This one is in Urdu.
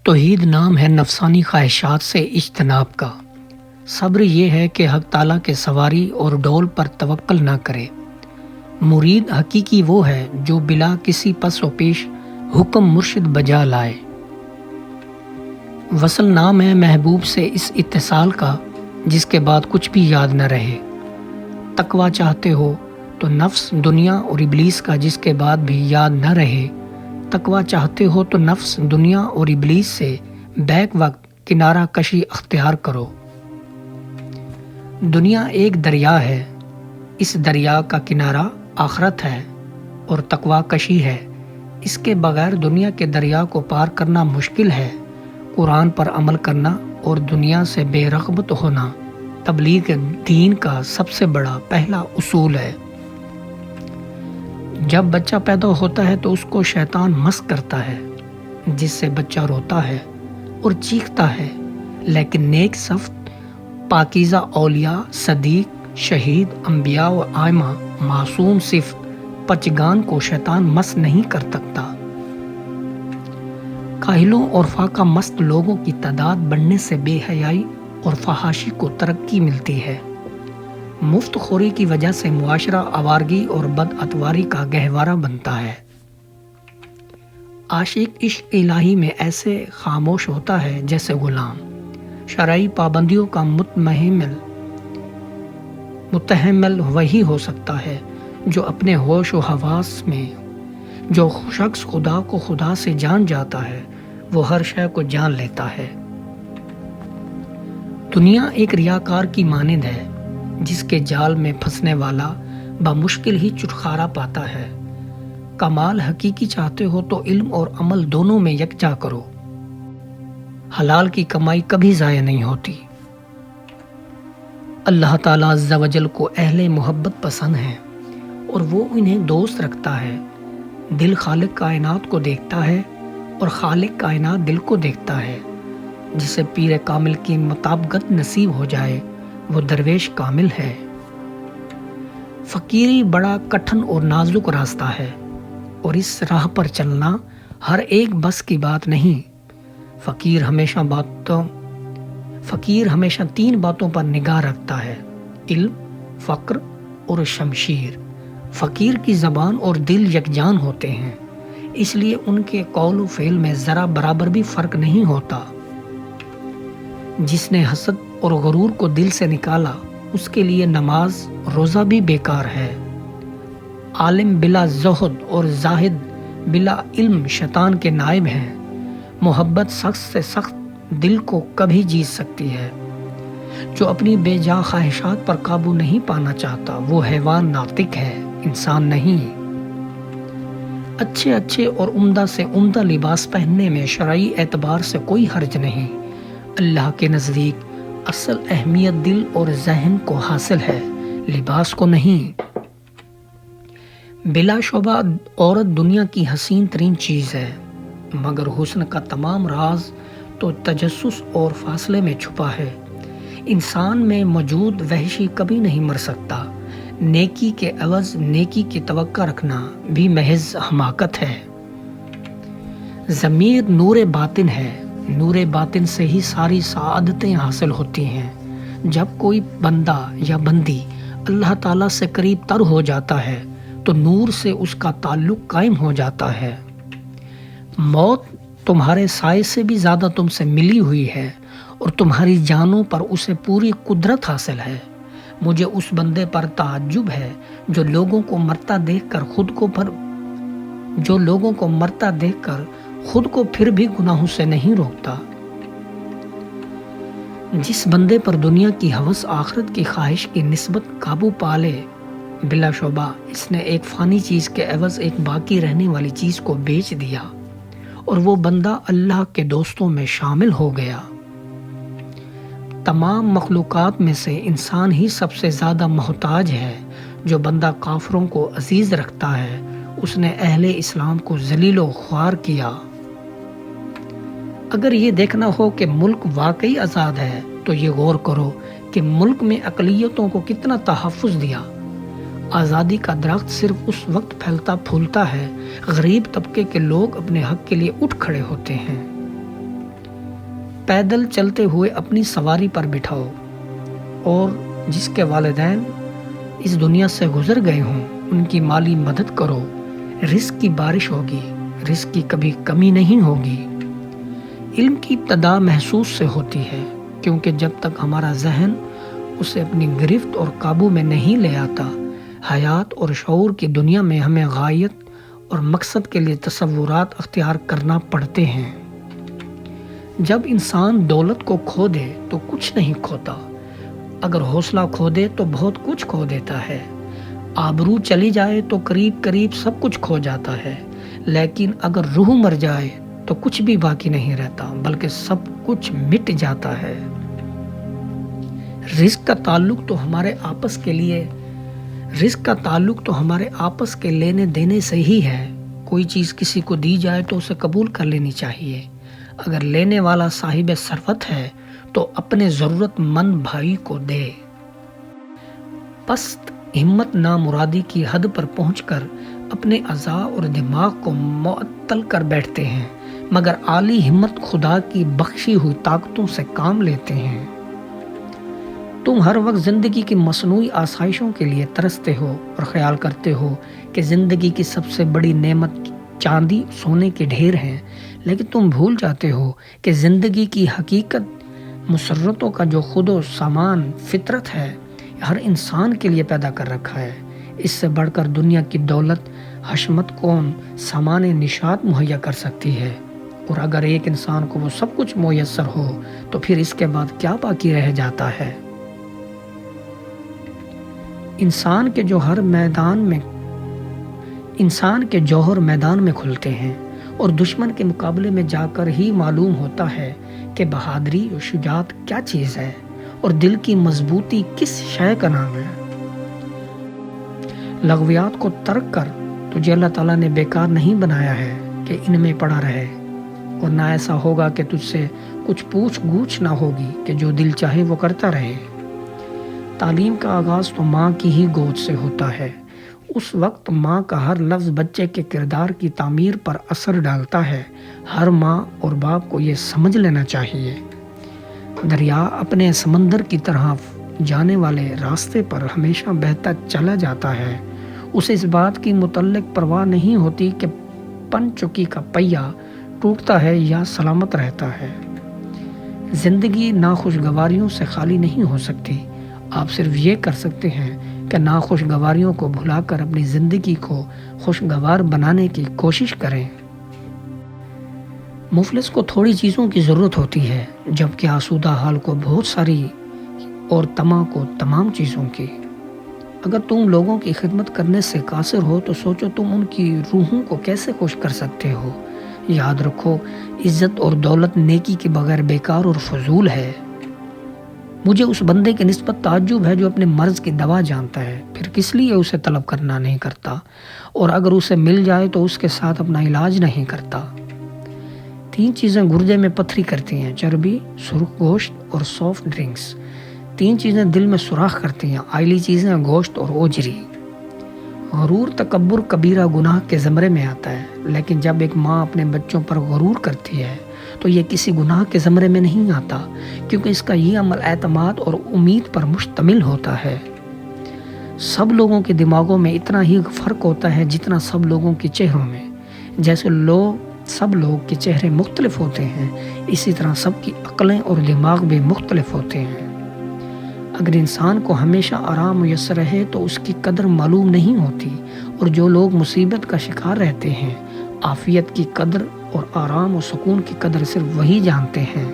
توحید نام ہے نفسانی خواہشات سے اجتناب کا۔ صبر یہ ہے کہ حق تعالیٰ کے سواری اور ڈول پر توکل نہ کرے۔ مرید حقیقی وہ ہے جو بلا کسی پس و پیش حکم مرشد بجا لائے۔ وصل نام ہے محبوب سے اس اتصال کا جس کے بعد کچھ بھی یاد نہ رہے۔ تقویٰ چاہتے ہو تو نفس دنیا اور ابلیس کا جس کے بعد بھی یاد نہ رہے۔ تقویٰ چاہتے ہو تو نفس دنیا اور ابلیس سے بیک وقت کنارہ کشی اختیار کرو۔ دنیا ایک دریا ہے، اس دریا کا کنارہ آخرت ہے اور تقویٰ کشی ہے۔ اس کے بغیر دنیا کے دریا کو پار کرنا مشکل ہے۔ قرآن پر عمل کرنا اور دنیا سے بے رغبت ہونا تبلیغ دین کا سب سے بڑا پہلا اصول ہے۔ جب بچہ پیدا ہوتا ہے تو اس کو شیطان مس کرتا ہے، جس سے بچہ روتا ہے اور چیختا ہے، لیکن نیک صفت پاکیزہ اولیاء، صدیق، شہید، انبیاء و ائمہ، معصوم صفت پچگان کو شیطان مس نہیں کر سکتا۔ کاہلوں اور فاقہ مست لوگوں کی تعداد بڑھنے سے بے حیائی اور فحاشی کو ترقی ملتی ہے۔ مفت خوری کی وجہ سے معاشرہ آوارگی اور بد اتواری کا گہوارہ بنتا ہے۔ عاشق عشق الہی میں ایسے خاموش ہوتا ہے جیسے غلام۔ شرعی پابندیوں کا متحمل وہی ہو سکتا ہے جو اپنے ہوش و حواس میں، جو شخص خدا کو خدا سے جان جاتا ہے وہ ہر شے کو جان لیتا ہے۔ دنیا ایک ریاکار کی مانند ہے جس کے جال میں پھنسنے والا بمشکل ہی چھٹکارا پاتا ہے۔ کمال حقیقی چاہتے ہو تو علم اور عمل دونوں میں یکجا کرو۔ حلال کی کمائی کبھی ضائع نہیں ہوتی۔ اللہ تعالیٰ عز و جل کو اہل محبت پسند ہیں اور وہ انہیں دوست رکھتا ہے۔ دل خالق کائنات کو دیکھتا ہے اور خالق کائنات دل کو دیکھتا ہے۔ جسے پیر کامل کی مطابقت نصیب ہو جائے وہ درویش کامل ہے۔ فقیری بڑا کٹھن اور نازک راستہ ہے اور اس راہ پر چلنا ہر ایک بس کی بات نہیں۔ فقیر ہمیشہ 3 باتوں پر نگاہ رکھتا ہے: علم، فقر اور شمشیر۔ فقیر کی زبان اور دل یکجان ہوتے ہیں، اس لیے ان کے قول و فعل میں ذرا برابر بھی فرق نہیں ہوتا۔ جس نے حسد اور غرور کو دل سے نکالا اس کے لیے نماز روزہ بھی بیکار ہے۔ عالم بلا زہد اور زاہد بلا علم شیطان کے نائب ہیں۔ محبت سخت سے سخت دل کو کبھی جیت سکتی ہے۔ جو اپنی بے جا خواہشات پر قابو نہیں پانا چاہتا وہ حیوان ناطق ہے، انسان نہیں۔ اچھے اور عمدہ سے عمدہ لباس پہننے میں شرعی اعتبار سے کوئی حرج نہیں۔ اللہ کے نزدیک اصل اہمیت دل اور ذہن کو حاصل ہے، لباس کو نہیں۔ بلا شبہ عورت دنیا کی حسین ترین چیز ہے، مگر حسن کا تمام راز تو تجسس اور فاصلے میں چھپا ہے۔ انسان میں موجود وحشی کبھی نہیں مر سکتا۔ نیکی کے عوض نیکی کی توقع رکھنا بھی محض حماقت ہے۔ ضمیر نور باطن ہے، نور باطن سے ہی ساری سعادتیں حاصل ہوتی ہیں۔ جب کوئی بندہ یا بندی اللہ تعالیٰ سے قریب تر ہو جاتا ہے تو نور سے اس کا تعلق قائم ہو جاتا ہے۔ موت تمہارے سائے سے بھی زیادہ تم سے ملی ہوئی ہے اور تمہاری جانوں پر اسے پوری قدرت حاصل ہے۔ مجھے اس بندے پر تعجب ہے جو لوگوں کو مرتا دیکھ کر خود کو پھر بھی گناہوں سے نہیں روکتا۔ جس بندے پر دنیا کی ہوس آخرت کی خواہش کی نسبت قابو پالے، بلا شبہ اس نے ایک فانی چیز کے عوض ایک باقی رہنے والی چیز کو بیچ دیا اور وہ بندہ اللہ کے دوستوں میں شامل ہو گیا۔ تمام مخلوقات میں سے انسان ہی سب سے زیادہ محتاج ہے۔ جو بندہ کافروں کو عزیز رکھتا ہے اس نے اہل اسلام کو ذلیل و خوار کیا۔ اگر یہ دیکھنا ہو کہ ملک واقعی آزاد ہے تو یہ غور کرو کہ ملک میں اقلیتوں کو کتنا تحفظ دیا۔ آزادی کا درخت صرف اس وقت پھیلتا پھولتا ہے غریب طبقے کے لوگ اپنے حق کے لیے اٹھ کھڑے ہوتے ہیں۔ پیدل چلتے ہوئے اپنی سواری پر بٹھاؤ، اور جس کے والدین اس دنیا سے گزر گئے ہوں ان کی مالی مدد کرو۔ رزق کی بارش ہوگی، رزق کی کبھی کمی نہیں ہوگی۔ علم کی ابتدا محسوس سے ہوتی ہے، کیونکہ جب تک ہمارا ذہن اسے اپنی گرفت اور قابو میں نہیں لے آتا، حیات اور شعور کی دنیا میں ہمیں غایت اور مقصد کے لیے تصورات اختیار کرنا پڑتے ہیں۔ جب انسان دولت کو کھو دے تو کچھ نہیں کھوتا، اگر حوصلہ کھو دے تو بہت کچھ کھو دیتا ہے، آبرو چلی جائے تو قریب قریب سب کچھ کھو جاتا ہے، لیکن اگر روح مر جائے تو کچھ بھی باقی نہیں رہتا، بلکہ سب کچھ مٹ جاتا ہے۔ رزق کا تعلق تو ہمارے آپس کے لینے دینے سے ہی ہے۔ کوئی چیز کسی کو دی جائے تو اسے قبول کر لینی چاہیے۔ اگر لینے والا صاحب ثروت ہے تو اپنے ضرورت مند بھائی کو دے۔ پست ہمت نامرادی کی حد پر پہنچ کر اپنے اعضاء اور دماغ کو معطل کر بیٹھتے ہیں، مگر عالی ہمت خدا کی بخشی ہوئی طاقتوں سے کام لیتے ہیں۔ تم ہر وقت زندگی کی مصنوعی آسائشوں کے لیے ترستے ہو اور خیال کرتے ہو کہ زندگی کی سب سے بڑی نعمت چاندی سونے کے ڈھیر ہیں، لیکن تم بھول جاتے ہو کہ زندگی کی حقیقت مسرتوں کا جو خود و سامان فطرت ہے، ہر انسان کے لیے پیدا کر رکھا ہے۔ اس سے بڑھ کر دنیا کی دولت حشمت کون سامان نشاط مہیا کر سکتی ہے؟ اور اگر ایک انسان کو وہ سب کچھ میسر ہو تو پھر اس کے بعد کیا باقی رہ جاتا ہے؟ انسان کے جوہر میدان میں کھلتے ہیں، اور دشمن کے مقابلے میں جا کر ہی معلوم ہوتا ہے کہ بہادری اور شجاعت کیا چیز ہے، اور دل کی مضبوطی کس شے کا نام ہے۔ لغویات کو ترک کر تجھے اللہ تعالیٰ نے بیکار نہیں بنایا ہے کہ ان میں پڑا رہے، اور نہ ایسا ہوگا کہ تجھ سے کچھ پوچھ گچھ نہ ہوگی کہ جو دل چاہے وہ کرتا رہے۔ تعلیم کا آغاز تو ماں کی ہی گود سے ہوتا ہے۔ اس وقت ماں کا ہر لفظ بچے کے کردار کی تعمیر پر اثر ڈالتا ہے۔ ہر ماں اور باپ کو یہ سمجھ لینا چاہیے۔ دریا اپنے سمندر کی طرح جانے والے راستے پر ہمیشہ بہتا چلا جاتا ہے۔ اسے اس بات کی متعلق پرواہ نہیں ہوتی کہ پن چکی کا پہیہ ٹوٹتا ہے یا سلامت رہتا ہے۔ زندگی ناخوشگواریوں سے خالی نہیں ہو سکتی۔ آپ صرف یہ کر سکتے ہیں کہ ناخوشگواریوں کو بھلا کر اپنی زندگی کو خوشگوار بنانے کی کوشش کریں۔ مفلس کو تھوڑی چیزوں کی ضرورت ہوتی ہے، جبکہ آسودہ حال کو بہت ساری اور طمع کو تمام چیزوں کی۔ اگر تم لوگوں کی خدمت کرنے سے قاصر ہو تو سوچو تم ان کی روحوں کو کیسے خوش کر سکتے ہو۔ یاد رکھو، عزت اور دولت نیکی کے بغیر بیکار اور فضول ہے۔ مجھے اس بندے کی نسبت تعجب ہے جو اپنے مرض کی دوا جانتا ہے، پھر کس لیے اسے طلب کرنا نہیں کرتا، اور اگر اسے مل جائے تو اس کے ساتھ اپنا علاج نہیں کرتا۔ 3 چیزیں گردے میں پتھری کرتی ہیں: چربی، سرخ گوشت اور سافٹ ڈرنکس۔ 3 چیزیں دل میں سوراخ کرتی ہیں: آئلی چیزیں، گوشت اور اوجری۔ غرور تکبر کبیرہ گناہ کے زمرے میں آتا ہے، لیکن جب ایک ماں اپنے بچوں پر غرور کرتی ہے تو یہ کسی گناہ کے زمرے میں نہیں آتا، کیونکہ اس کا یہ عمل اعتماد اور امید پر مشتمل ہوتا ہے۔ سب لوگوں کے دماغوں میں اتنا ہی فرق ہوتا ہے جتنا سب لوگوں کے چہروں میں۔ جیسے سب لوگ کے چہرے مختلف ہوتے ہیں، اسی طرح سب کی عقلیں اور دماغ بھی مختلف ہوتے ہیں۔ اگر انسان کو ہمیشہ آرام میسر رہے تو اس کی قدر معلوم نہیں ہوتی، اور جو لوگ مصیبت کا شکار رہتے ہیں، عافیت کی قدر اور آرام و سکون کی قدر صرف وہی جانتے ہیں۔